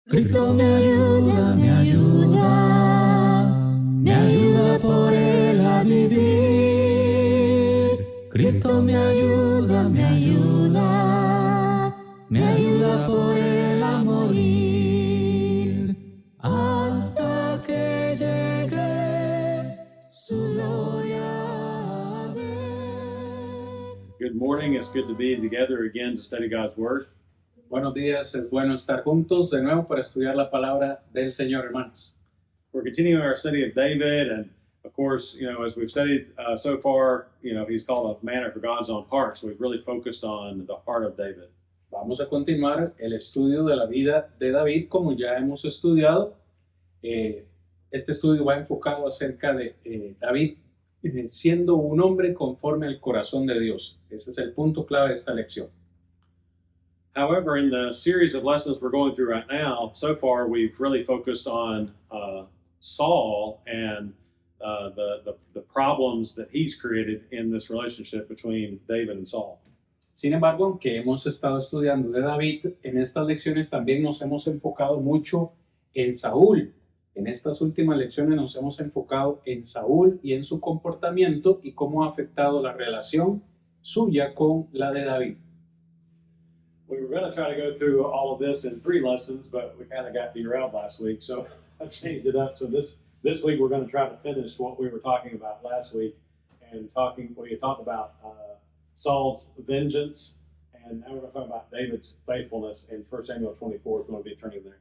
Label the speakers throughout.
Speaker 1: Cristo me ayuda, me ayuda, me ayuda por Él a vivir. Cristo me ayuda, me ayuda, me ayuda por Él a morir. Hasta que llegue su gloria a ver.
Speaker 2: Good morning. It's good to be together again to study God's Word.
Speaker 3: Buenos días, es bueno estar juntos de nuevo para estudiar la palabra del Señor, hermanos.
Speaker 2: We're continuing our study of David, and of course, as we've studied so far, he's called a man after God's own heart, so we've really focused on the heart of David.
Speaker 3: Vamos a continuar el estudio de la vida de David, como ya hemos estudiado. Este estudio va enfocado acerca de David siendo un hombre conforme al corazón de Dios. Ese es el punto clave de esta lección.
Speaker 2: However, in the series of lessons we're going through right now, so far we've really focused on Saul and the problems that he's created in this relationship between David and Saul.
Speaker 3: Sin embargo, aunque hemos estado estudiando de David, en estas lecciones también nos hemos enfocado mucho en Saúl. En estas últimas lecciones nos hemos enfocado en Saúl y en su comportamiento y cómo ha afectado la relación suya con la de David.
Speaker 2: We were going to try to go through all of this in 3 lessons, but we kind of got derailed last week, so I changed it up. So this week we're going to try to finish what we were talking about last week, and we talked about Saul's vengeance, and now we're going to talk about David's faithfulness in 1 Samuel 24. We're going to be turning there.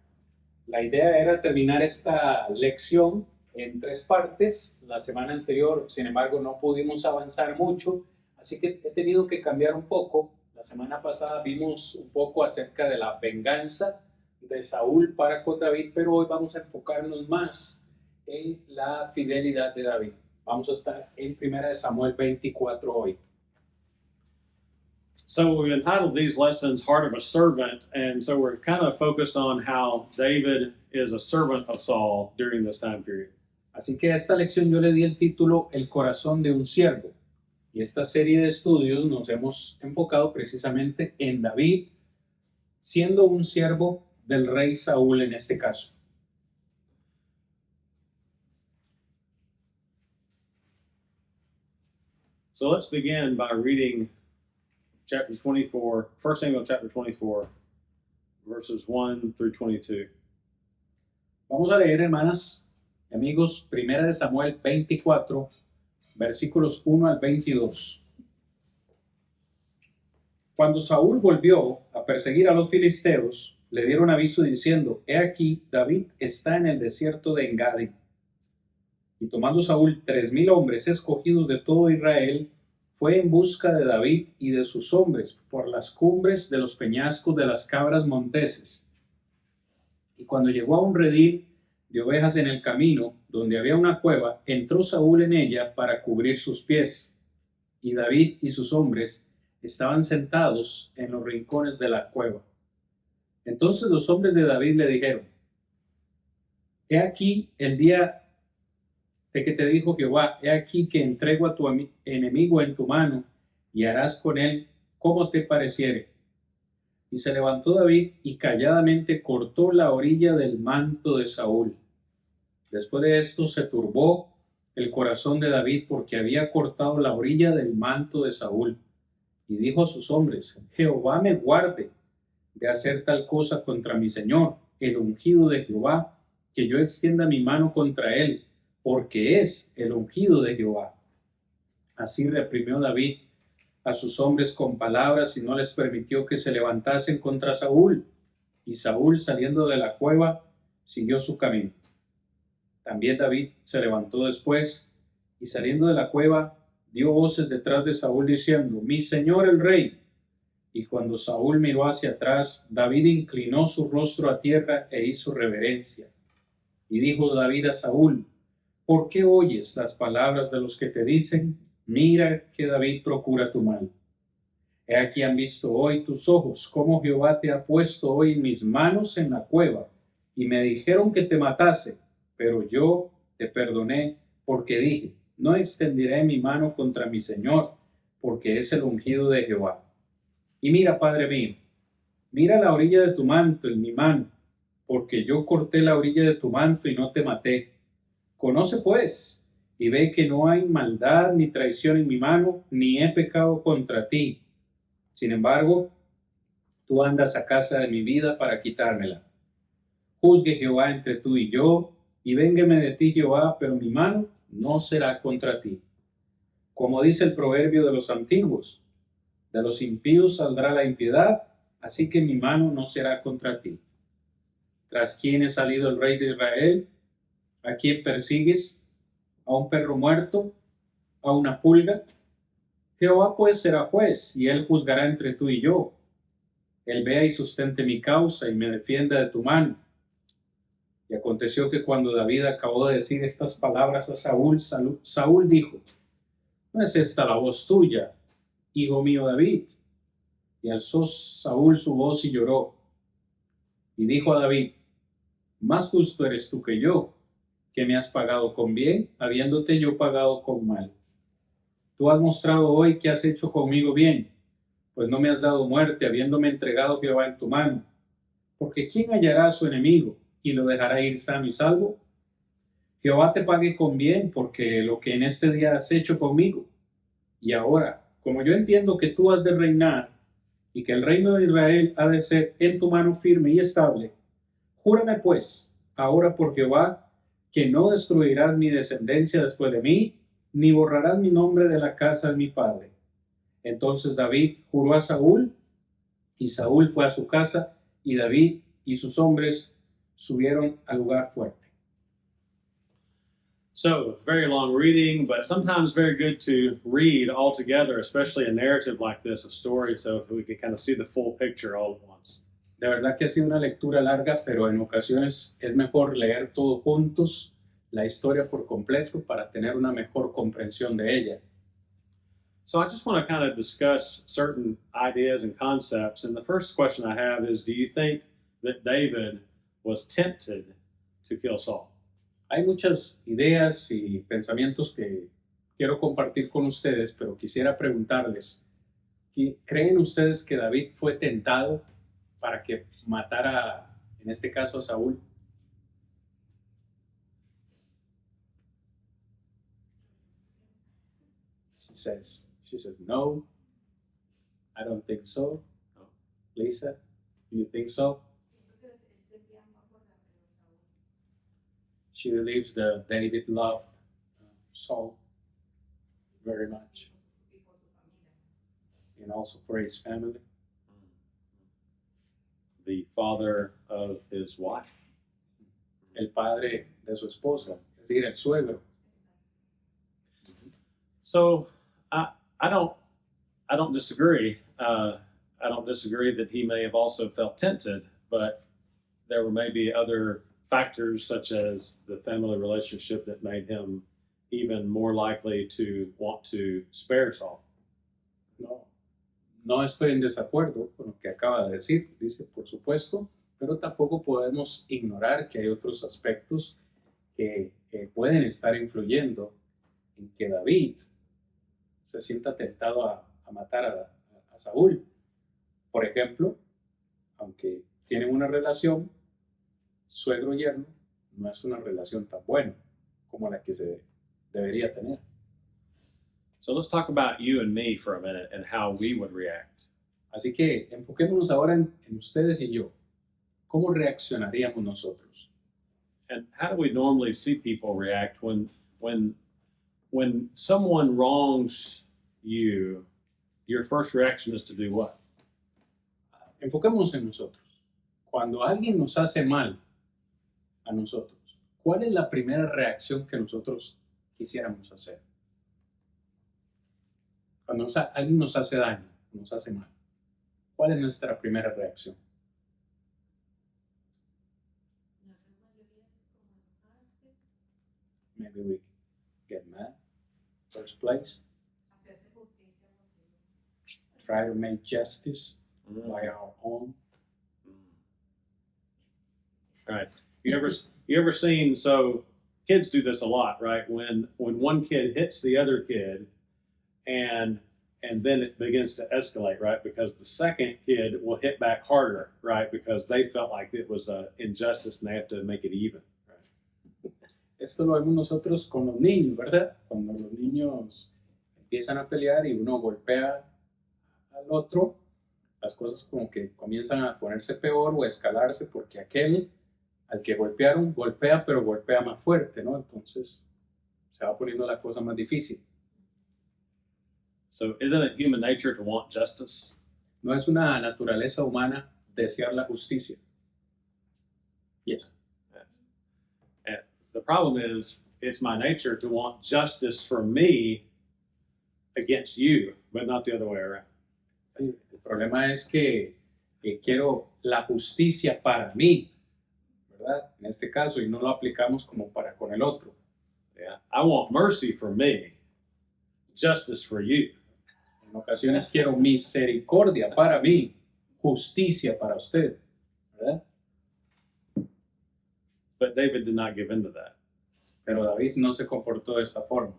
Speaker 3: La idea era terminar esta lección en 3 partes. La semana anterior, sin embargo, no pudimos avanzar mucho, así que he tenido que cambiar un poco. La semana pasada vimos un poco acerca de la venganza de Saúl para con David, pero hoy vamos a enfocarnos más en la fidelidad de David. Vamos a estar en 1 Samuel 24 hoy.
Speaker 2: So we've entitled these lessons Heart of a Servant, and so we're kind of focused on how David is a servant of Saul during this time period.
Speaker 3: Así que a esta lección yo le di el título El corazón de un siervo. Y esta serie de estudios nos hemos enfocado precisamente en David, siendo un siervo del rey Saúl en este caso.
Speaker 2: So let's begin by reading chapter 24, 1 Samuel chapter 24, verses 1 through 22.
Speaker 3: Vamos a leer, hermanas y amigos, 1 Samuel 24, versículos 1 al 22. Cuando Saúl volvió a perseguir a los filisteos, le dieron aviso diciendo: He aquí, David está en el desierto de Engadi. Y tomando Saúl 3,000 hombres escogidos de todo Israel, fue en busca de David y de sus hombres por las cumbres de los peñascos de las cabras monteses. Y cuando llegó a un redil de ovejas en el camino, donde había una cueva, entró Saúl en ella para cubrir sus pies. Y David y sus hombres estaban sentados en los rincones de la cueva. Entonces los hombres de David le dijeron: He aquí el día de que te dijo Jehová, he aquí que entrego a tu enemigo en tu mano, y harás con él como te pareciere. Y se levantó David y calladamente cortó la orilla del manto de Saúl. Después de esto se turbó el corazón de David porque había cortado la orilla del manto de Saúl. Y dijo a sus hombres: Jehová me guarde de hacer tal cosa contra mi señor, el ungido de Jehová, que yo extienda mi mano contra él, porque es el ungido de Jehová. Así reprimió David a sus hombres con palabras y no les permitió que se levantasen contra Saúl. Y Saúl, saliendo de la cueva, siguió su camino. También David se levantó después y, saliendo de la cueva, dio voces detrás de Saúl diciendo: Mi señor el rey. Y cuando Saúl miró hacia atrás, David inclinó su rostro a tierra e hizo reverencia. Y dijo David a Saúl: ¿Por qué oyes las palabras de los que te dicen: Mira que David procura tu mal? He aquí han visto hoy tus ojos cómo Jehová te ha puesto hoy en mis manos en la cueva, y me dijeron que te matase, pero yo te perdoné, porque dije: No extenderé mi mano contra mi señor, porque es el ungido de Jehová. Y mira, Padre mío, mira la orilla de tu manto en mi mano, porque yo corté la orilla de tu manto y no te maté. Conoce pues, y ve que no hay maldad ni traición en mi mano, ni he pecado contra ti. Sin embargo, tú andas a casa de mi vida para quitármela. Juzgue Jehová entre tú y yo, y véngueme de ti Jehová, pero mi mano no será contra ti. Como dice el proverbio de los antiguos, de los impíos saldrá la impiedad, así que mi mano no será contra ti. ¿Tras quién ha salido el rey de Israel? ¿A quién persigues? ¿A un perro muerto? ¿A una pulga? Jehová pues será juez, y él juzgará entre tú y yo. Él vea y sustente mi causa, y me defienda de tu mano. Y aconteció que cuando David acabó de decir estas palabras a Saúl dijo, ¿no es esta la voz tuya, hijo mío David? Y alzó Saúl su voz y lloró. Y dijo a David, más justo eres tú que yo, que me has pagado con bien, habiéndote yo pagado con mal. Tú has mostrado hoy que has hecho conmigo bien, pues no me has dado muerte, habiéndome entregado Jehová en tu mano. Porque ¿quién hallará a su enemigo y lo dejará ir sano y salvo? Jehová te pague con bien, porque lo que en este día has hecho conmigo. Y ahora, como yo entiendo que tú has de reinar, y que el reino de Israel ha de ser en tu mano firme y estable, júrame pues, ahora por Jehová, que no destruirás mi descendencia después de mí, ni borrarás mi nombre de la casa de mi padre. Entonces David juró a Saúl, y Saúl fue a su casa, y David y sus hombres subieron al lugar fuerte.
Speaker 2: So it's very long reading, but sometimes very good to read all together, especially a narrative like this, a story, so we can kind of see the full picture all at once.
Speaker 3: De verdad que ha sido una lectura larga, pero en ocasiones es mejor leer todo juntos, la historia por completo, para tener una mejor comprensión de ella.
Speaker 2: So I just want to kind of discuss certain ideas and concepts. And the first question I have is, do you think that David was tempted to kill Saul?
Speaker 3: Hay muchas ideas y pensamientos que quiero compartir con ustedes, pero quisiera preguntarles, ¿creen ustedes que David fue tentado para que matara, en este caso, a Saúl? She says, no, I don't think so. No. Lisa, do you think so? She believes that David loved Saul very much, and also for his family.
Speaker 2: The father of his wife.
Speaker 3: El padre de su esposa, es decir, el suegro.
Speaker 2: So I don't disagree. I don't disagree that he may have also felt tempted, but there were maybe other factors such as the family relationship that made him even more likely to want to spare Saul.
Speaker 3: No estoy en desacuerdo con lo que acaba de decir, dice, por supuesto, pero tampoco podemos ignorar que hay otros aspectos que pueden estar influyendo en que David se sienta tentado a matar a Saúl. Por ejemplo, aunque tienen una relación, suegro-yerno, no es una relación tan buena como la que se debería tener.
Speaker 2: So let's talk about you and me for a minute and how we would react.
Speaker 3: Así que enfoquémonos ahora en ustedes y yo. ¿Cómo reaccionaríamos nosotros?
Speaker 2: And how do we normally see people react when someone wrongs you? Your first reaction is to do what?
Speaker 3: Enfoquémonos en nosotros. Cuando alguien nos hace mal a nosotros, ¿cuál es la primera reacción que nosotros quisiéramos hacer? Cuando alguien nos hace daño, nos hace mal, ¿cuál es nuestra primera reacción? Maybe we get mad, first place. Try to make justice by our own.
Speaker 2: Right. You ever seen, so kids do this a lot, right? When one kid hits the other kid and and then it begins to escalate, right? Because the second kid will hit back harder, right? Because they felt like it was an injustice and they have to make it even. Right?
Speaker 3: Esto lo vemos nosotros con los niños, ¿verdad? Cuando los niños empiezan a pelear y uno golpea al otro, las cosas como que comienzan a ponerse peor o a escalarse porque aquel al que golpearon golpea, pero golpea más fuerte, ¿no? Entonces se va poniendo la cosa más difícil.
Speaker 2: So isn't it human nature to want justice?
Speaker 3: No es una naturaleza humana desear la justicia. Yes.
Speaker 2: Yes. And the problem is, it's my nature to want justice for me against you, but not the other way around.
Speaker 3: El problema es que quiero la justicia para mí, ¿verdad? En este caso, y no lo aplicamos como para con el otro.
Speaker 2: Yeah. I want mercy for me, justice for you.
Speaker 3: En ocasiones quiero misericordia para mí, justicia para usted, ¿verdad?
Speaker 2: But David did not give in to that.
Speaker 3: Pero David no se comportó de esta forma.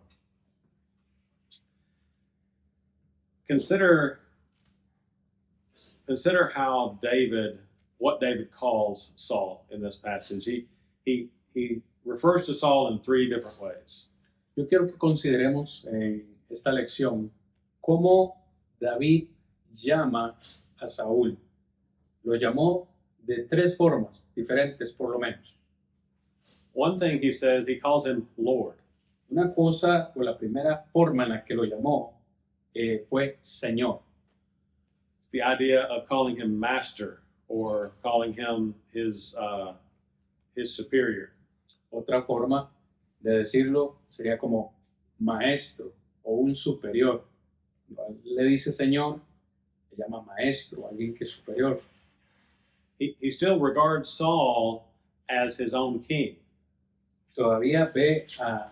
Speaker 2: Consider how what David calls Saul in this passage. He refers to Saul in three different ways.
Speaker 3: Yo quiero que consideremos en esta lección cómo David llama a Saúl. Lo llamó de tres formas diferentes, por lo menos.
Speaker 2: One thing he says, he calls him Lord.
Speaker 3: Una cosa, o la primera forma en la que lo llamó, fue Señor.
Speaker 2: It's the idea of calling him master or calling him his superior.
Speaker 3: Otra forma de decirlo sería como maestro o un superior. Le dice Señor, le llama maestro, alguien que es superior.
Speaker 2: He still regards Saul as his own king.
Speaker 3: Todavía ve a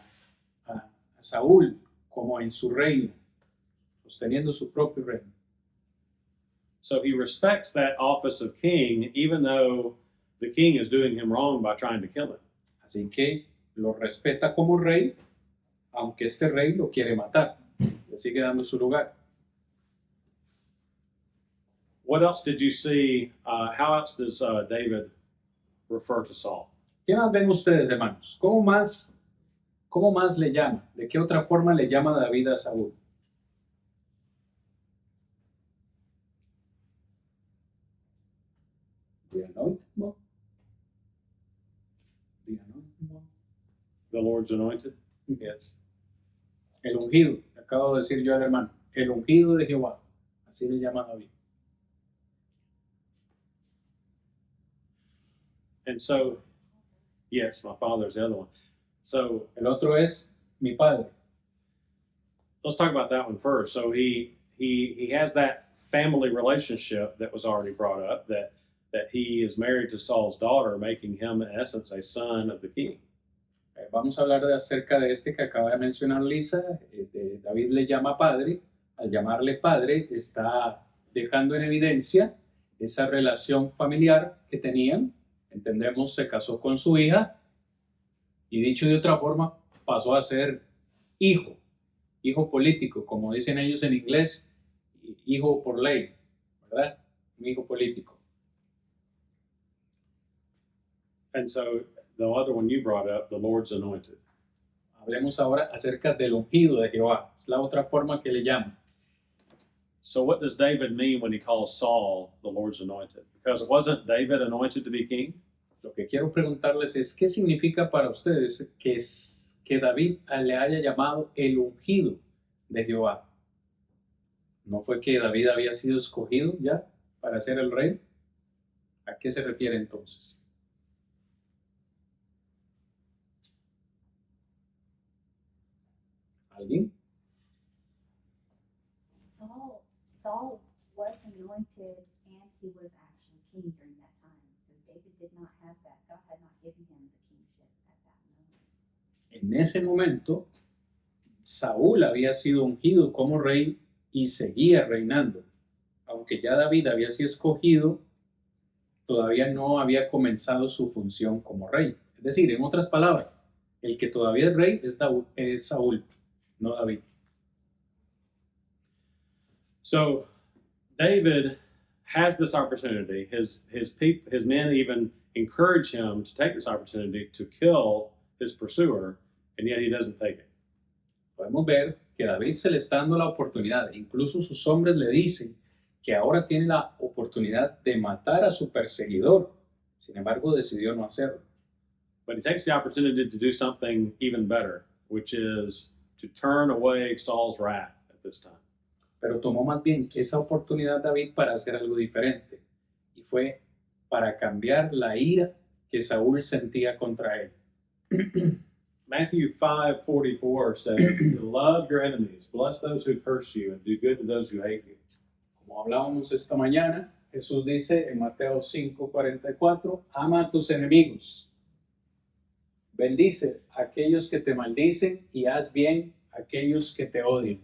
Speaker 3: Saúl como en su reino, sosteniendo su propio reino.
Speaker 2: So he respects that office of king, even though the king is doing him wrong by trying to kill him.
Speaker 3: Así que lo respeta como rey, aunque este rey lo quiere matar. Le sigue dando su lugar.
Speaker 2: What else did you see? How else does David refer to Saul?
Speaker 3: ¿Qué más ven ustedes, hermanos? ¿Cómo más le llama? ¿De qué otra forma le llama David a Saúl? The anointed one. The anointed one.
Speaker 2: The Lord's anointed? Yes.
Speaker 3: El ungido, le acabo de decir yo al hermano. El ungido de Jehová. Así le llama David.
Speaker 2: And so, yes, my father's the other one. So
Speaker 3: El otro es mi padre.
Speaker 2: let's talk about that one first. So he has that family relationship that was already brought up, that he is married to Saul's daughter, making him in essence a son of the king.
Speaker 3: Vamos a hablar acerca de este que acaba de mencionar Lisa. David le llama padre. Al llamarle padre, está dejando en evidencia esa relación familiar que tenían. Entendemos, se casó con su hija y, dicho de otra forma, pasó a ser hijo político, como dicen ellos en inglés, hijo por ley, ¿verdad? Un hijo político.
Speaker 2: And so the other one you brought up, the Lord's anointed.
Speaker 3: Hablemos ahora acerca del ungido de Jehová. Es la otra forma que le llaman.
Speaker 2: So what does David mean when he calls Saul the Lord's anointed? Because wasn't David anointed to be king?
Speaker 3: Lo que quiero preguntarles es, ¿qué significa para ustedes que David le haya llamado el ungido de Jehová? ¿No fue que David había sido escogido ya para ser el rey? ¿A qué se refiere entonces? ¿Alguien?
Speaker 4: Saul was anointed and he was actually king during that time. So David did not have that. God had not given him the kingship at that moment.
Speaker 3: En ese momento, Saúl había sido ungido como rey y seguía reinando. Aunque ya David había sido escogido, todavía no había comenzado su función como rey. Es decir, en otras palabras, el que todavía es rey es Saúl, no David.
Speaker 2: So David has this opportunity. His men even encourage him to take this opportunity to kill his pursuer, and yet he doesn't take it.
Speaker 3: Podemos ver que David se le está dando la oportunidad, incluso sus hombres le dicen que ahora tiene la oportunidad de matar a su perseguidor. Sin embargo, decidió no hacerlo.
Speaker 2: But he takes the opportunity to do something even better, which is to turn away Saul's wrath at this time.
Speaker 3: Pero tomó más bien esa oportunidad David para hacer algo diferente, y fue para cambiar la ira que Saúl sentía contra él.
Speaker 2: Matthew 5:44 says, to love your enemies, bless those who curse you, and do good to those who hate you.
Speaker 3: Como hablábamos esta mañana, Jesús dice en Mateo 5:44, ama a tus enemigos, bendice a aquellos que te maldicen y haz bien a aquellos que te odian.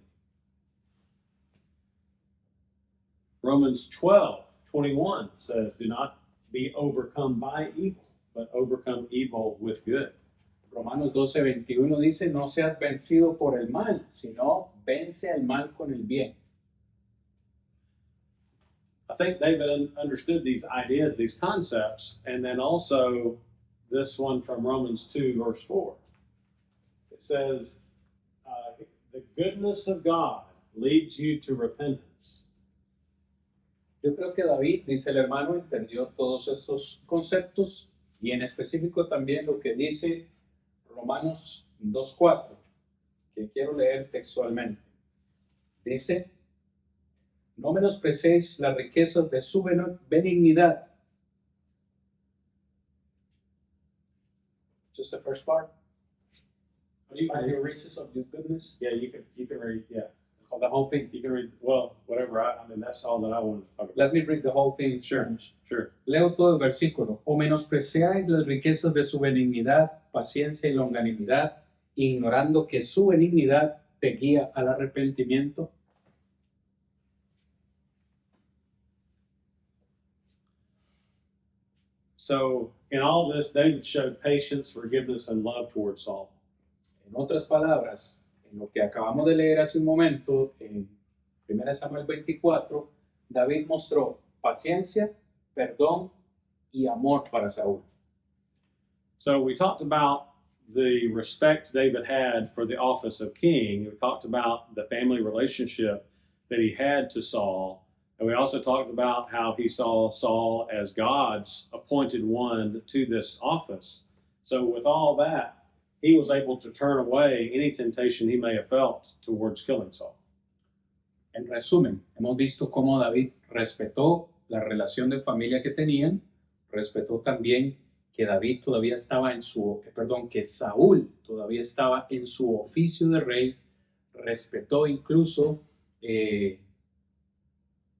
Speaker 2: Romans 12:21 says, do not be overcome by evil, but overcome evil with good.
Speaker 3: Romanos 12:21 dice, no seas vencido por el mal, sino vence al mal con el bien.
Speaker 2: I think David understood these ideas, these concepts, and then also this one from Romans 2:4. It says, the goodness of God leads you to repentance.
Speaker 3: Yo creo que David, dice el hermano, entendió todos estos conceptos y en específico también lo que dice Romanos 2:4, que quiero leer textualmente. Dice, no menospreciéis las riquezas de su benignidad. Just the first part. Despite the riches of your goodness.
Speaker 2: Yeah, you can read, yeah.
Speaker 3: Or the whole thing.
Speaker 2: You can read, well, whatever, I mean, that's all that I wanted to talk about.
Speaker 3: Let me read the whole thing in Spanish.
Speaker 2: Sure.
Speaker 3: Leo todo el versículo. O menospreciáis las riquezas de su benignidad, paciencia y longanimidad, ignorando que su benignidad te guía al arrepentimiento.
Speaker 2: So, in all this, David showed patience, forgiveness, and love towards Saul.
Speaker 3: En otras palabras, en lo que acabamos de leer hace un momento, en 1 Samuel 24, David mostró paciencia, perdón y amor para Saúl.
Speaker 2: So, we talked about the respect David had for the office of king. We talked about the family relationship that he had to Saul. And we also talked about how he saw Saul as God's appointed one to this office. So with all that, he was able to turn away any temptation he may have felt towards killing Saul.
Speaker 3: En resumen, hemos visto cómo David respetó la relación de familia que tenían, respetó también que David todavía estaba que Saúl todavía estaba en su oficio de rey, respetó incluso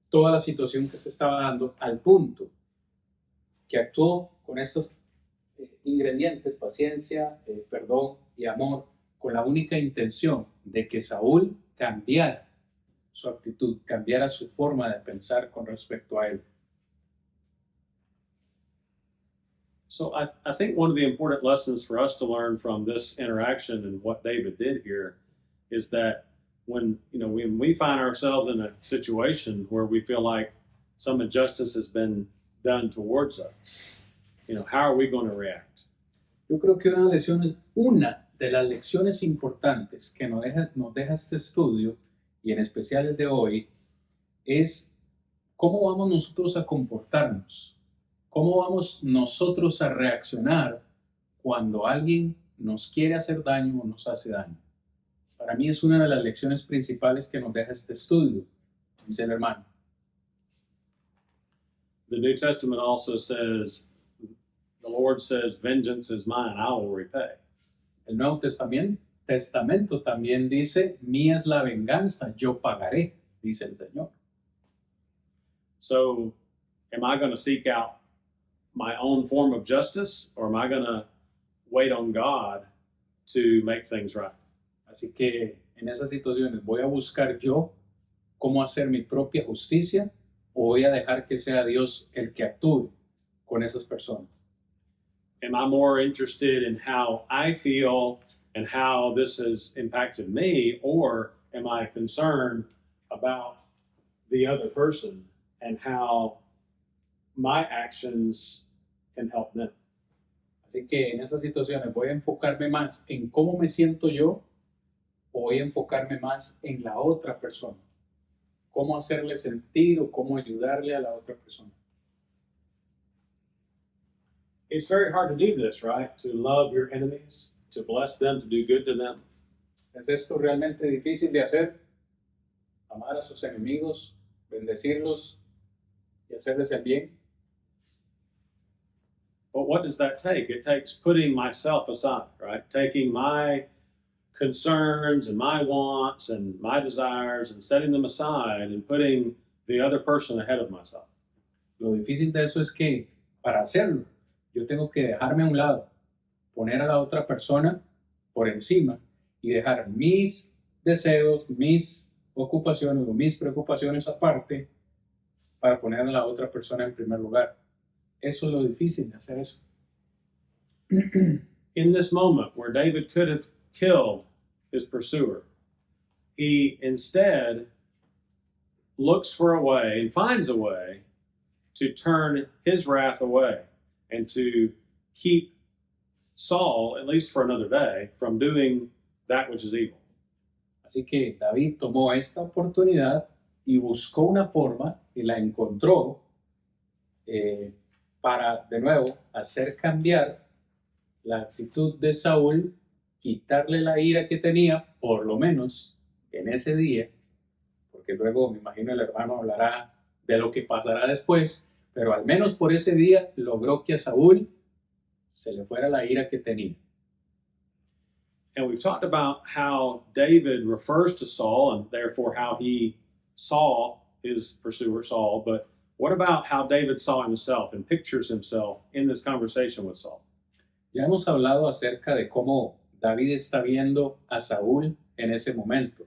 Speaker 3: toda la situación que se estaba dando al punto que actuó con estos ingredientes, paciencia, perdón y amor, con la única intención de que Saúl cambiara su actitud, cambiara su forma de pensar con respecto a él.
Speaker 2: So I think one of the important lessons for us to learn from this interaction and what David did here is that when we find ourselves in a situation where we feel like some injustice has been done towards us, how are we going to react?
Speaker 3: Yo creo que una de las lecciones importantes que nos deja este estudio, y en especial el de hoy, es cómo vamos nosotros a comportarnos, cómo vamos nosotros a reaccionar cuando alguien nos quiere hacer daño o nos hace daño. Para mí es una de las lecciones principales que nos deja este estudio, dice el hermano.
Speaker 2: The New Testament also says, the Lord says, vengeance is mine, I will repay.
Speaker 3: El Nuevo Testamento también dice, mía es la venganza, yo pagaré, dice el Señor.
Speaker 2: So, am I going to seek out my own form of justice, or am I going to wait on God to make things right?
Speaker 3: Así que en esas situaciones, ¿voy a buscar yo cómo hacer mi propia justicia o voy a dejar que sea Dios el que actúe con esas personas?
Speaker 2: Am I more interested in how I feel and how this has impacted me, or am I concerned about the other person and how my actions can help them.
Speaker 3: Así que en esas situaciones voy a enfocarme más en cómo me siento yo o voy a enfocarme más en la otra persona. Cómo hacerle sentir o cómo ayudarle a la otra persona.
Speaker 2: It's very hard to do this, right? To love your enemies, to bless them, to do good to them.
Speaker 3: ¿Es esto realmente difícil de hacer? Amar a sus enemigos, bendecirlos y hacerles el bien.
Speaker 2: But what does that take? It takes putting myself aside, right? Taking my concerns and my wants and my desires and setting them aside and putting the other person ahead of myself.
Speaker 3: Lo difícil de eso es que para hacerlo, yo tengo que dejarme a un lado, poner a la otra persona por encima y dejar mis deseos, mis ocupaciones o mis preocupaciones aparte para poner a la otra persona en primer lugar. Eso es lo difícil de hacer eso.
Speaker 2: In this moment where David could have killed his pursuer, he instead looks for a way and finds a way to turn his wrath away and to keep Saul, at least for another day, from doing that which is evil.
Speaker 3: Así que David tomó esta oportunidad y buscó una forma y la encontró para, de nuevo, hacer cambiar la actitud de Saúl, quitarle la ira que tenía, por lo menos en ese día, porque luego me imagino el hermano hablará de lo que pasará después, pero al menos por ese día logró que a Saúl se le fuera la ira que tenía.
Speaker 2: And we've talked about how David refers to Saul and therefore how he saw his pursuer, Saul. But what about how David saw himself and pictures himself in this conversation with Saul?
Speaker 3: Ya hemos hablado acerca de cómo David está viendo a Saúl en ese momento.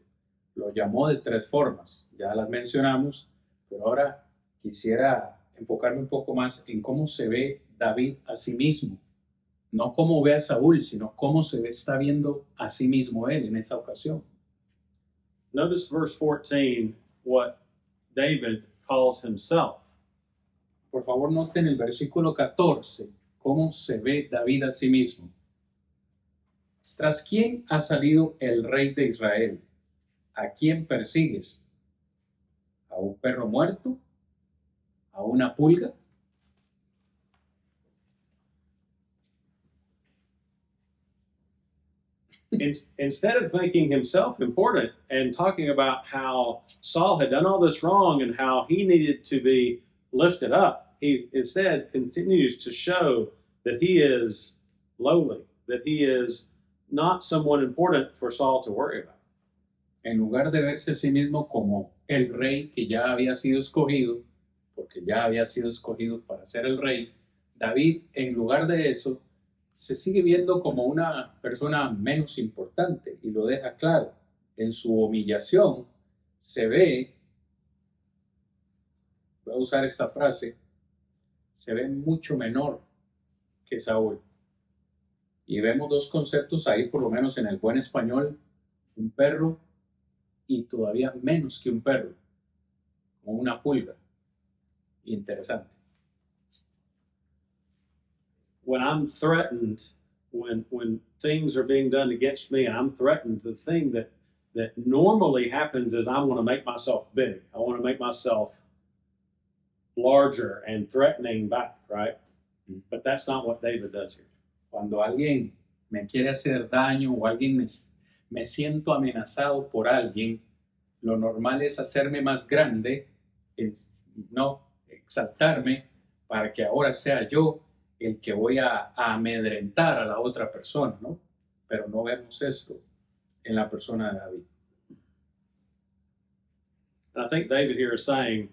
Speaker 3: Lo llamó de 3 formas, ya las mencionamos, pero ahora quisiera enfocarme un poco más en cómo se ve David a sí mismo. No cómo ve a Saúl, sino cómo se está viendo a sí mismo él en esa ocasión.
Speaker 2: Notice verse 14, what David calls himself.
Speaker 3: Por favor, noten el versículo 14, cómo se ve David a sí mismo. ¿Tras quién ha salido el rey de Israel? ¿A quién persigues? ¿A un perro muerto? ¿A una pulga?
Speaker 2: Instead of making himself important and talking about how Saul had done all this wrong and how he needed to be lifted up, he instead continues to show that he is lowly, that he is not someone important for Saul to worry about.
Speaker 3: En lugar de verse a sí mismo como el rey que ya había sido escogido, porque ya había sido escogido para ser el rey, David, en lugar de eso, se sigue viendo como una persona menos importante y lo deja claro. En su humillación se ve, voy a usar esta frase, se ve mucho menor que Saúl. Y vemos 2 conceptos ahí, por lo menos en el buen español, un perro y todavía menos que un perro, como una pulga. Interesante.
Speaker 2: When I'm threatened, when things are being done against me and I'm threatened, the thing that normally happens is I want to make myself big. I want to make myself larger and threatening back, right? But that's not what David does here.
Speaker 3: Cuando alguien me quiere hacer daño o alguien me siento amenazado por alguien, lo normal es hacerme más grande, no exaltarme para que ahora sea yo el que voy a amedrentar a la otra persona, ¿no? Pero no vemos esto en la persona de David.
Speaker 2: And I think David here is saying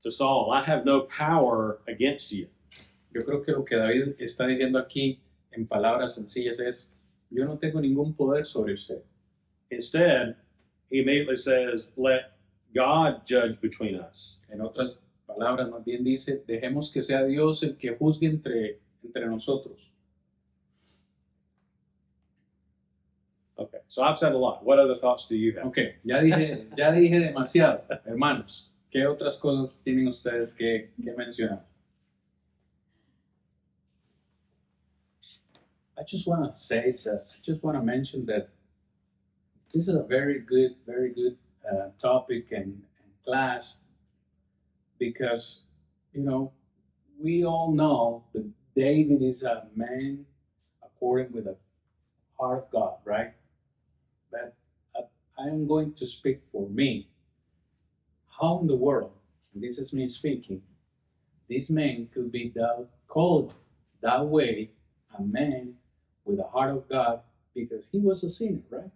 Speaker 2: to Saul, I have no power against you.
Speaker 3: Yo creo que lo que David está diciendo aquí en palabras sencillas es, yo no tengo ningún poder sobre usted.
Speaker 2: Instead, he immediately says, let God judge between us.
Speaker 3: En otras palabras, más bien dice, dejemos que sea Dios el que juzgue entre nosotros.
Speaker 2: Okay, so I've said a lot. What other thoughts do you have?
Speaker 3: Ok, ya dije demasiado, hermanos. ¿Qué otras cosas tienen ustedes que mencionar? I just want to mention that this is a very good topic and class because, you know, we all know that David is a man according with the heart of God, right? But I am going to speak for me. How in the world, and this is me speaking, this man could be called that way, a man with the heart of God, because he was a sinner, right?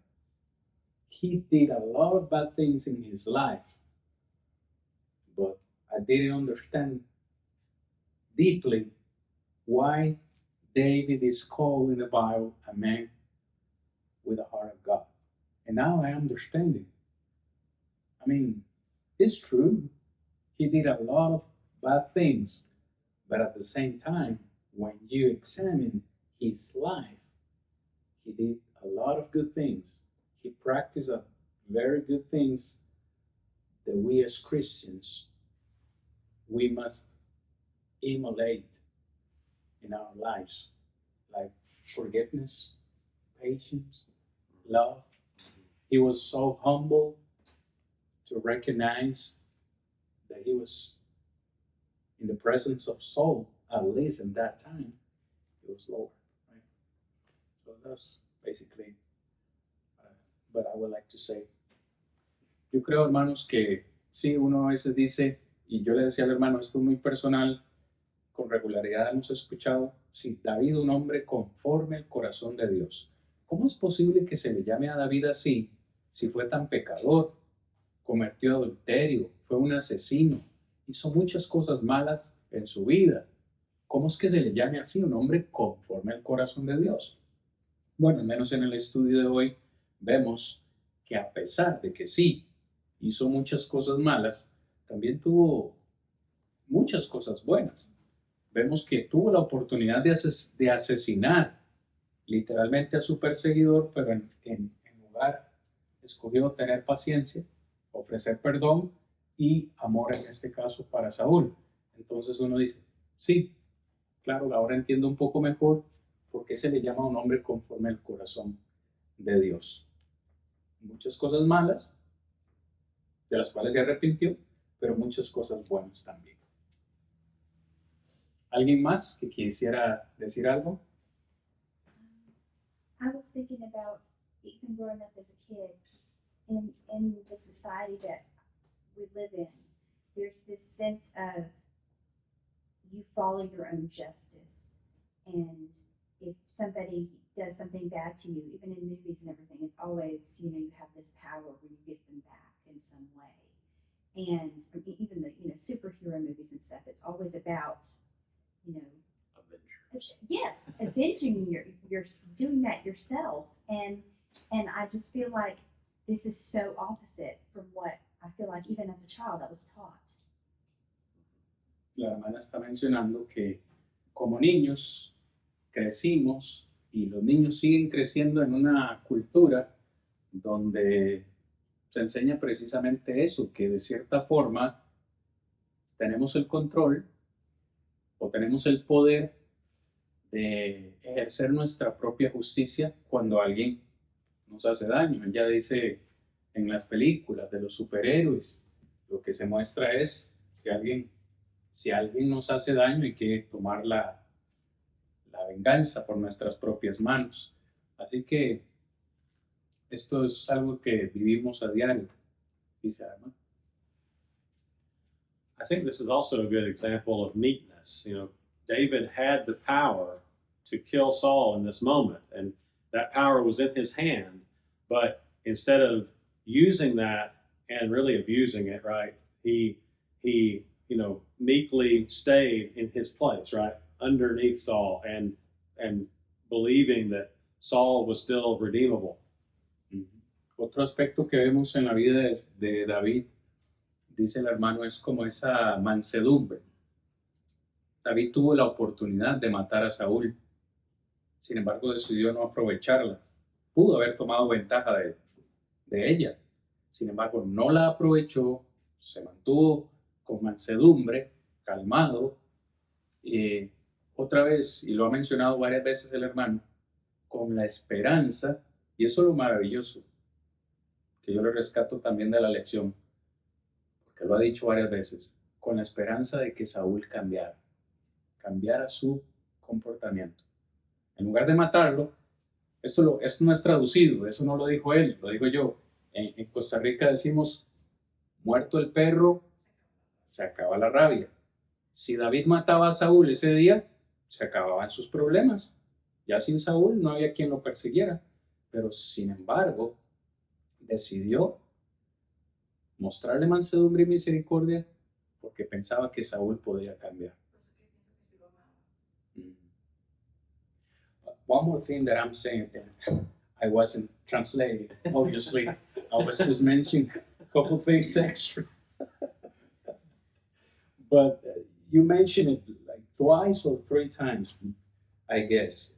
Speaker 3: He did a lot of bad things in his life, but I didn't understand deeply why David is called in the Bible a man with the heart of God. And now I understand it. I mean, it's true. He did a lot of bad things, but at the same time, when you examine his life, he did a lot of good things. He practiced very good things that we as Christians, we must emulate in our lives, like forgiveness, patience, love. He was so humble to recognize that he was in the presence of Saul, at least in that time, he was Lord, right? So that's basically what I would like to say. Yo creo, hermanos, que sí, uno a veces dice, y yo le decía al hermano, esto es muy personal, con regularidad hemos escuchado, sí, David, un hombre conforme al corazón de Dios. ¿Cómo es posible que se le llame a David así si fue tan pecador, cometió adulterio, fue un asesino, hizo muchas cosas malas en su vida? ¿Cómo es que se le llame así, un hombre conforme al corazón de Dios? Bueno, al menos en el estudio de hoy vemos que a pesar de que sí hizo muchas cosas malas, también tuvo muchas cosas buenas. Vemos que tuvo la oportunidad de asesinar literalmente a su perseguidor, pero en lugar escogió tener paciencia, ofrecer perdón y amor en este caso para Saúl. Entonces uno dice, sí, claro, ahora entiendo un poco mejor por qué se le llama a un hombre conforme al corazón de Dios. Muchas cosas malas, de las cuales se arrepintió, pero muchas cosas buenas también. ¿Alguien más que quisiera decir algo?
Speaker 4: I was thinking about even growing up as a kid in the society that we live in. There's this sense of you follow your own justice, and if somebody does something bad to you, even in movies and everything, it's always, you know, you have this power where you get them back in some way. And even the, you know, superhero movies and stuff, it's always about, you know, yes, avenging your doing that yourself, and I just feel like this is so opposite from what I feel like even as a child I was taught.
Speaker 3: La hermana está mencionando que como niños crecimos y los niños siguen creciendo en una cultura donde se enseña precisamente eso, que de cierta forma tenemos el control o tenemos el poder de ejercer nuestra propia justicia cuando alguien nos hace daño. Ella dice en las películas de los superhéroes, lo que se muestra es que si alguien nos hace daño hay que tomar la venganza por nuestras propias manos. Así que esto es algo que vivimos a diario, dice Armand.
Speaker 2: I think this is also a good example of meekness. You know, David had the power to kill Saul in this moment, and that power was in his hand. But instead of using that and really abusing it, right, he you know, meekly stayed in his place, right, underneath Saul, and believing that Saul was still redeemable.
Speaker 3: Otro aspecto que vemos en la vida de David, dice el hermano, es como esa mansedumbre. David tuvo la oportunidad de matar a Saúl, sin embargo decidió no aprovecharla. Pudo haber tomado ventaja de ella, sin embargo no la aprovechó se mantuvo con mansedumbre, calmado, y otra vez, y lo ha mencionado varias veces el hermano, con la esperanza, y eso es lo maravilloso, que yo le rescato también de la lección, porque lo ha dicho varias veces, con la esperanza de que Saúl cambiara su comportamiento. En lugar de matarlo, esto no es traducido, eso no lo dijo él, lo digo yo. En Costa Rica decimos, muerto el perro, se acaba la rabia. Si David mataba a Saúl ese día, se acababan sus problemas. Ya sin Saúl no había quien lo persiguiera. Pero sin embargo, decidió mostrarle mansedumbre y misericordia porque pensaba que Saúl podía cambiar. One more thing that I'm saying, I wasn't translating, obviously. I was just mentioning a couple things extra. But you mentioned it like twice or three times, I guess.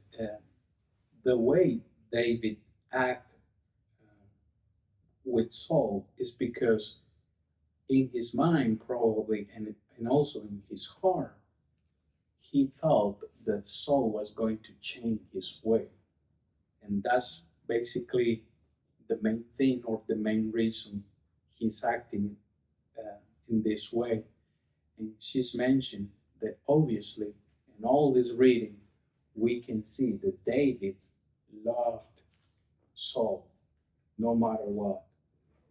Speaker 3: The way David acted with Saul is because in his mind probably and also in his heart, he felt that Saul was going to change his way. And that's basically the main thing or the main reason he's acting in this way. And she's mentioned that obviously in all this reading, we can see that David loved Saul no matter what.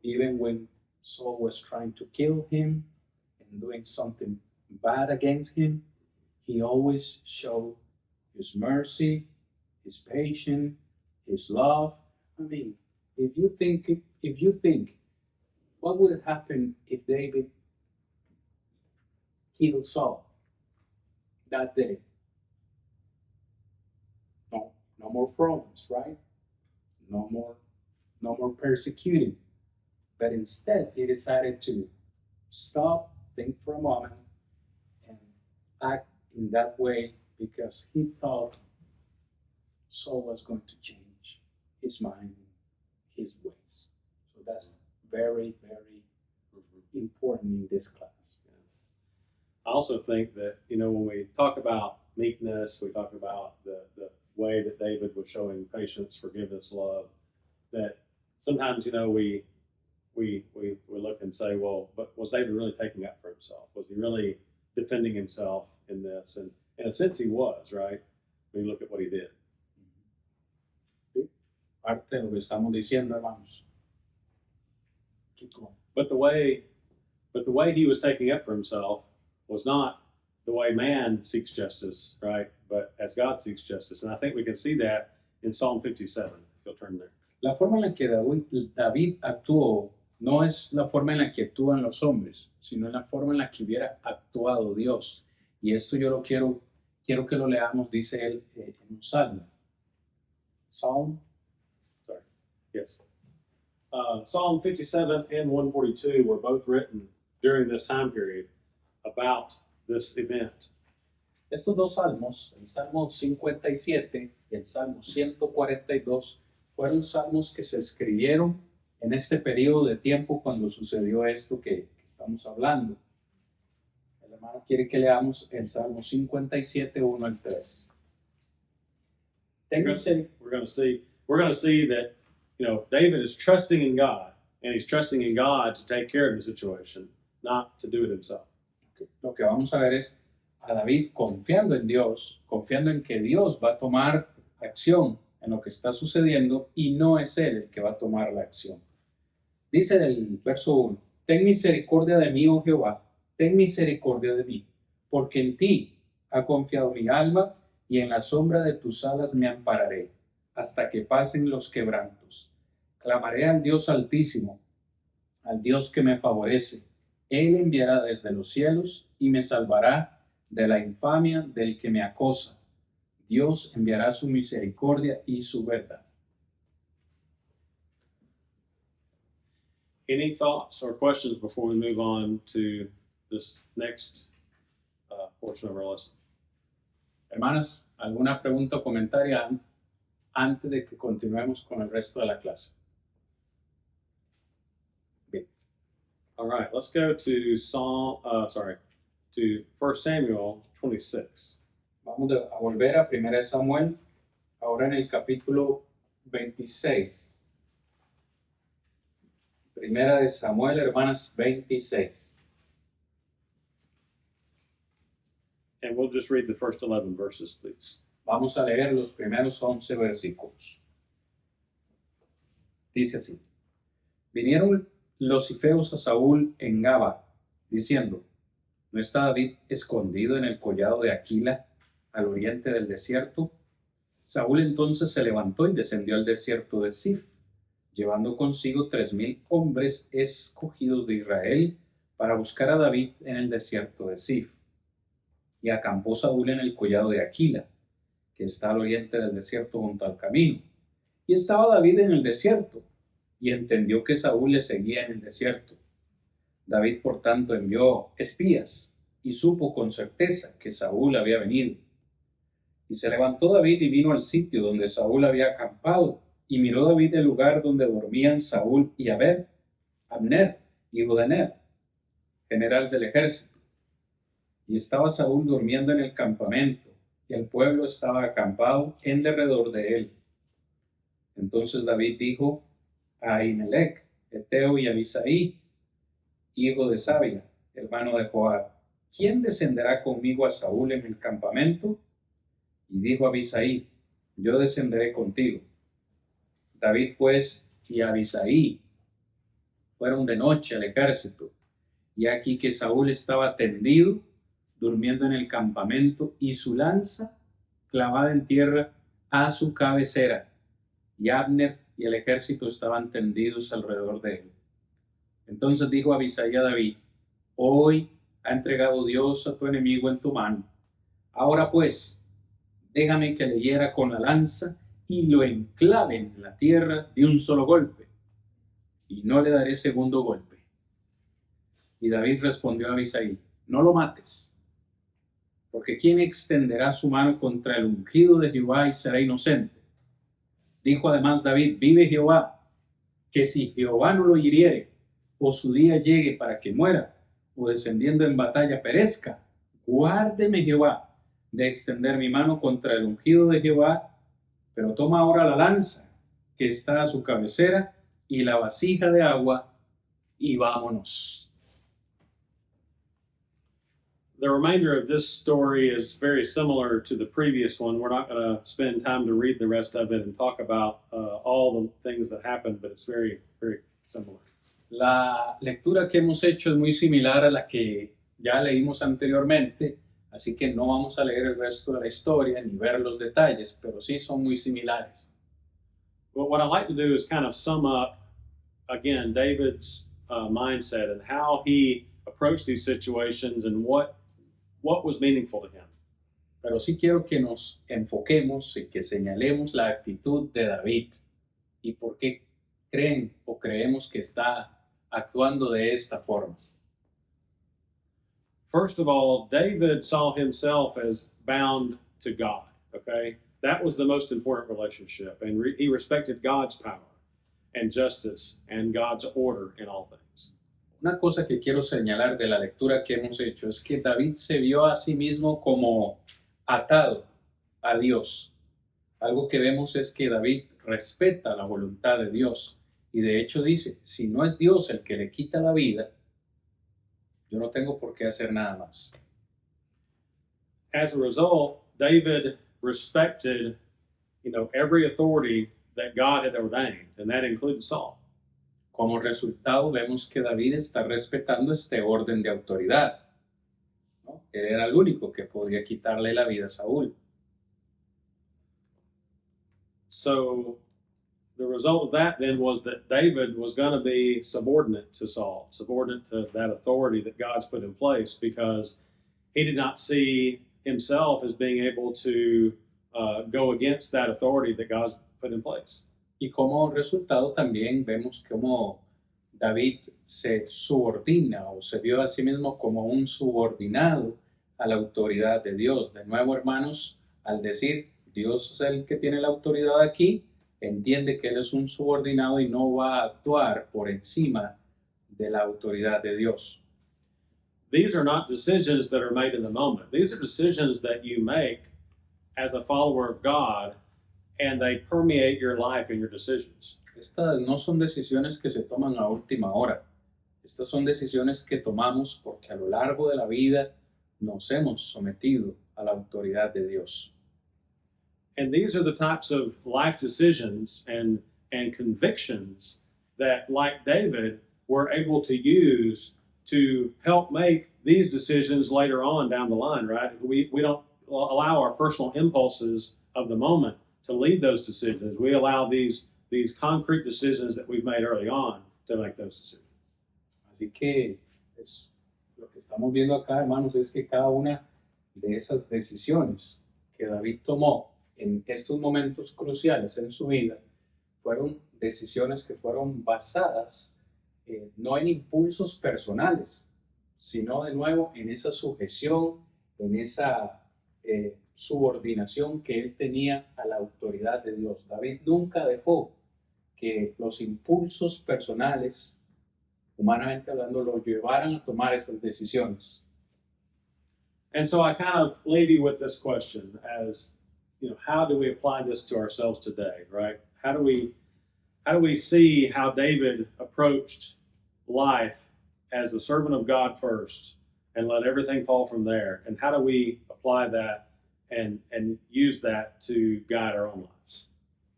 Speaker 3: Even when Saul was trying to kill him and doing something bad against him, he always showed his mercy, his patience, his love. I mean, if you think, what would happen if David killed Saul that day? No more problems, right? No more persecuting. But instead, he decided to stop, think for a moment, and act in that way because he thought Saul was going to change his mind, his ways. So that's very, very important in this class.
Speaker 2: I also think that, when we talk about meekness, we talk about the way that David was showing patience, forgiveness, love, that sometimes, we look and say, well, but was David really taking up for himself? Was he really defending himself in this? And in a sense, he was, right? When you look at what he did.
Speaker 3: Parte de lo que estamos diciendo, hermanos.
Speaker 2: But the way he was taking up for himself was not the way man seeks justice, right? But as God seeks justice. And I think we can see that in Psalm 57, if you'll turn there.
Speaker 3: La forma en la que David actuó no es la forma en la que actúan los hombres, sino en la forma en la que hubiera actuado Dios. Y esto yo lo quiero que lo leamos, dice él en un salmo. Psalm
Speaker 2: Psalm 57 and 142 were both written during this time period about this event.
Speaker 3: Estos dos salmos, el Salmo 57 y el Salmo 142, fueron salmos que se escribieron en este periodo de tiempo cuando sucedió esto que estamos hablando. El hermano quiere que leamos el Salmo 57, 1 al 3.
Speaker 2: We're going to see that, David is trusting in God, and he's trusting in God to take care of the situation, not to do it himself.
Speaker 3: Lo que vamos a ver es a David confiando en Dios, confiando en que Dios va a tomar acción en lo que está sucediendo y no es él el que va a tomar la acción. Dice el verso 1, ten misericordia de mí, oh Jehová, ten misericordia de mí, porque en ti ha confiado mi alma y en la sombra de tus alas me ampararé, hasta que pasen los quebrantos. Clamaré al Dios Altísimo, al Dios que me favorece. Él enviará desde los cielos y me salvará de la infamia del que me acosa. Dios enviará su misericordia y su verdad.
Speaker 2: Any thoughts or questions before we move on to this next portion of our lesson?
Speaker 3: Hermanas, ¿alguna pregunta o comentario antes de que continuemos con el resto de la clase? Bien.
Speaker 2: All right, let's go to to 1 Samuel 26.
Speaker 3: Vamos a volver a 1 Samuel, ahora en el capítulo 26. Primera de Samuel, hermanas, 26.
Speaker 2: And we'll just read the first 11 verses, please.
Speaker 3: Vamos a leer los primeros 11 versículos. Dice así: Vinieron los cifeos a Saúl en Gaba, diciendo: ¿No está David escondido en el collado de Aquila, al oriente del desierto? Saúl entonces se levantó y descendió al desierto de Zif, llevando consigo 3,000 hombres escogidos de Israel para buscar a David en el desierto de Zif. Y acampó Saúl en el collado de Aquila, que está al oriente del desierto junto al camino. Y estaba David en el desierto, y entendió que Saúl le seguía en el desierto. David, por tanto, envió espías, y supo con certeza que Saúl había venido. Y se levantó David y vino al sitio donde Saúl había acampado, y miró David el lugar donde dormían Saúl y Abner, hijo de Ner, general del ejército. Y estaba Saúl durmiendo en el campamento, y el pueblo estaba acampado en derredor de él. Entonces David dijo a Ahimelech, Eteo, y Abisaí, hijo de Sabia, hermano de Joab: ¿Quién descenderá conmigo a Saúl en el campamento? Y dijo Abisaí: Yo descenderé contigo. David pues y Abisaí fueron de noche al ejército, y aquí que Saúl estaba tendido, durmiendo en el campamento, y su lanza clavada en tierra a su cabecera, y Abner y el ejército estaban tendidos alrededor de él. Entonces dijo Abisaí a David: Hoy ha entregado Dios a tu enemigo en tu mano. Ahora pues, déjame que le hiera con la lanza y lo enclave en la tierra de un solo golpe, y no le daré segundo golpe. Y David respondió a Abisaí: No lo mates, porque ¿quién extenderá su mano contra el ungido de Jehová y será inocente? Dijo además David: Vive Jehová, que si Jehová no lo hiriere, o su día llegue para que muera, o descendiendo en batalla perezca, guárdeme Jehová de extender mi mano contra el ungido de Jehová, pero toma ahora la lanza que está a su cabecera y la vasija de agua, y vámonos.
Speaker 2: The remainder of this story is very similar to the previous one. We're not going to spend time to read the rest of it and talk about all the things that happened, but it's very, very similar.
Speaker 3: La lectura que hemos hecho es muy similar a la que ya leímos anteriormente, así que no vamos a leer el resto de la historia ni ver los detalles, pero sí son muy similares.
Speaker 2: But what I'd like to do is kind of sum up, again, David's mindset and how he approached these situations and what was meaningful to him.
Speaker 3: Pero sí quiero que nos enfoquemos y que señalemos la actitud de David y por qué creen o creemos que está actuando de esta forma.
Speaker 2: First of all, David saw himself as bound to God, okay? That was the most important relationship, and he respected God's power and justice and God's order in all things.
Speaker 3: Una cosa que quiero señalar de la lectura que hemos hecho es que David se vio a sí mismo como atado a Dios. Algo que vemos es que David respeta la voluntad de Dios y de hecho dice: si no es Dios el que le quita la vida, yo no tengo por qué hacer nada más.
Speaker 2: As a result, David respected, every authority that God had ordained, and that included Saul.
Speaker 3: Como resultado, vemos que David está respetando este orden de autoridad, ¿no? Él era el único que podía quitarle la vida a Saúl.
Speaker 2: So the result of that then was that David was going to be subordinate to Saul, subordinate to that authority that God's put in place, because he did not see himself as being able to go against that authority that God's put in place.
Speaker 3: Y como resultado también vemos cómo David se subordina o se vio a sí mismo como un subordinado a la autoridad de Dios. De nuevo, hermanos, al decir Dios es el que tiene la autoridad aquí, entiende que él es un subordinado y no va a actuar por encima de la autoridad de Dios.
Speaker 2: These are not decisions that are made in the moment. These are decisions that you make as a follower of God, and they permeate your life and your decisions.
Speaker 3: Estas no son decisiones que se toman a última hora. Estas son decisiones que tomamos porque a lo largo de la vida nos hemos sometido a la autoridad de Dios.
Speaker 2: And these are the types of life decisions and convictions that, like David, we're able to use to help make these decisions later on down the line, right? We don't allow our personal impulses of the moment to lead those decisions. We allow these concrete decisions that we've made early on to make those decisions.
Speaker 3: Así que lo que estamos viendo acá, hermanos, es que cada una de esas decisiones que David tomó en estos momentos cruciales en su vida fueron decisiones que fueron basadas no en impulsos personales, sino de nuevo en esa sujeción, en esa subordinación que él tenía a la autoridad de Dios. David nunca dejó que los impulsos personales, humanamente hablando, lo llevaran a tomar esas decisiones.
Speaker 2: And so I kind of leave you with this question as, how do we apply this to ourselves today, right? How do we see how David approached life as a servant of God first and let everything fall from there? And how do we apply that and use that to guide our own lives?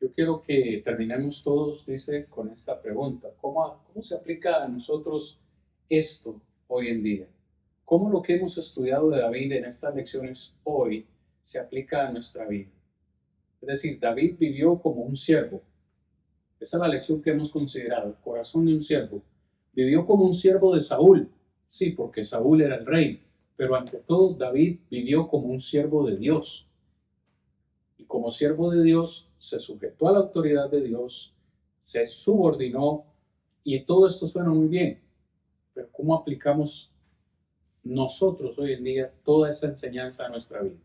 Speaker 3: Yo quiero que terminemos todos, dice, con esta pregunta. ¿Cómo se aplica a nosotros esto hoy en día? ¿Cómo lo que hemos estudiado de David en estas lecciones hoy se aplica a nuestra vida? Es decir, David vivió como un siervo. Esa es la lección que hemos considerado, el corazón de un siervo. Vivió como un siervo de Saúl, sí, porque Saúl era el rey, pero ante todo David vivió como un siervo de Dios. Y como siervo de Dios se sujetó a la autoridad de Dios, se subordinó y todo esto suena muy bien. Pero ¿cómo aplicamos nosotros hoy en día toda esa enseñanza a nuestra vida?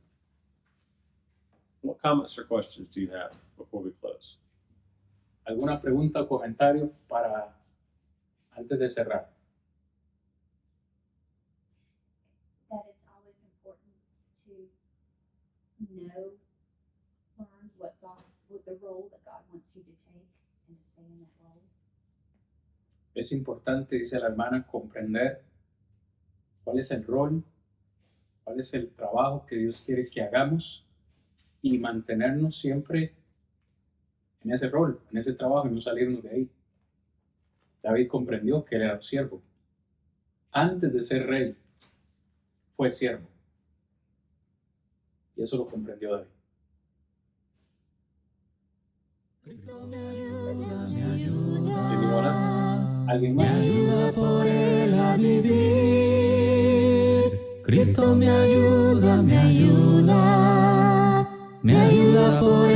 Speaker 2: What comments or questions do you have before we close?
Speaker 3: ¿Alguna pregunta o comentario para antes de cerrar?
Speaker 4: That it's always important to know, learn what the role that God wants you to take and to stay in that role.
Speaker 3: Es importante, dice la hermana, comprender cuál es el rol, cuál es el trabajo que Dios quiere que hagamos y mantenernos siempre en ese rol, en ese trabajo y no salirnos de ahí. David comprendió que él era un siervo. Antes de ser rey, fue siervo. Y eso lo comprendió David. ¿Quién iba a orar? ¿Alguien
Speaker 1: Me
Speaker 3: más?
Speaker 1: ayuda por él a vivir. Cristo me ayuda, me ayuda por